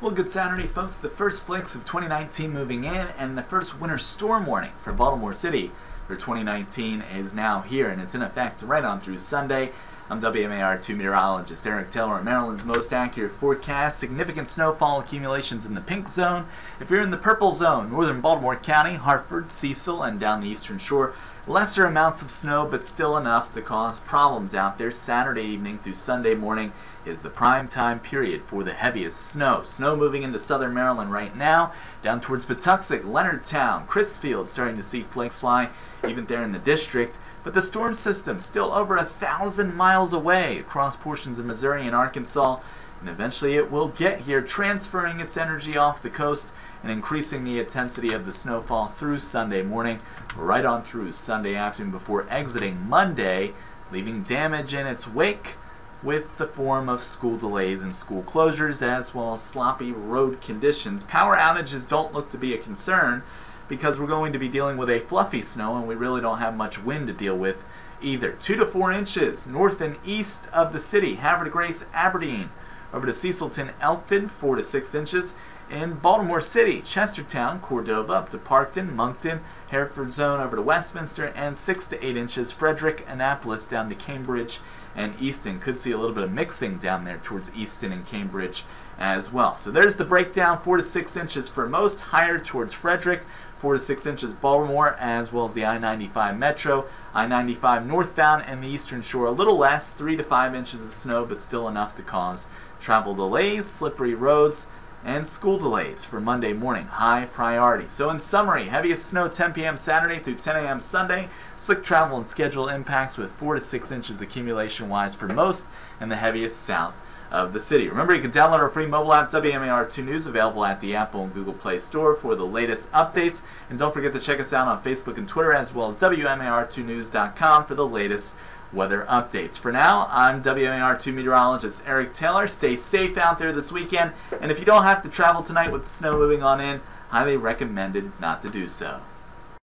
Well, good Saturday, folks. The first flakes of 2019 moving in, and the first winter storm warning for Baltimore City for 2019 is now here, and it's in effect right on through Sunday. I'm WMAR 2 meteorologist Eric Taylor. Maryland's most accurate forecast. Significant snowfall accumulations in the pink zone. If you're in the purple zone, northern Baltimore County, Hartford, Cecil, and down the eastern shore, lesser amounts of snow, but still enough to cause problems out there. Saturday evening through Sunday morning is the prime time period for the heaviest snow. Snow moving into southern Maryland right now, down towards Patuxent, Leonardtown, Crisfield, starting to see flakes fly even there in the district. But the storm system still over 1,000 miles away across portions of Missouri and Arkansas, and eventually it will get here, transferring its energy off the coast and increasing the intensity of the snowfall through Sunday morning, right on through Sunday afternoon before exiting Monday, leaving damage in its wake with the form of school delays and school closures, as well as sloppy road conditions. Power outages don't look to be a concern because we're going to be dealing with a fluffy snow and we really don't have much wind to deal with either. 2 to 4 inches north and east of the city. Havre de Grace, Aberdeen, over to Cecilton, Elkton, 4 to 6 inches. In Baltimore City, Chestertown, Cordova, up to Parkton, Moncton, Hereford Zone over to Westminster, and 6 to 8 inches. Frederick, Annapolis down to Cambridge and Easton. Could see a little bit of mixing down there towards Easton and Cambridge as well. So there's the breakdown. 4 to 6 inches for most, higher towards Frederick, 4 to 6 inches Baltimore, as well as the I-95 Metro, I-95 northbound, and the eastern shore a little less, 3 to 5 inches of snow, but still enough to cause travel delays, slippery roads, and school delays for Monday morning, high priority. So in summary, heaviest snow 10 p.m. Saturday through 10 a.m. Sunday, slick travel and schedule impacts with 4 to 6 inches accumulation-wise for most, and the heaviest south of the city. Remember, you can download our free mobile app, WMAR2 News, available at the Apple and Google Play Store for the latest updates. And don't forget to check us out on Facebook and Twitter, as well as WMAR2News.com for the latest weather updates. For now, I'm WMAR2 meteorologist Eric Taylor. Stay safe out there this weekend, and if you don't have to travel tonight with the snow moving on in, highly recommended not to do so.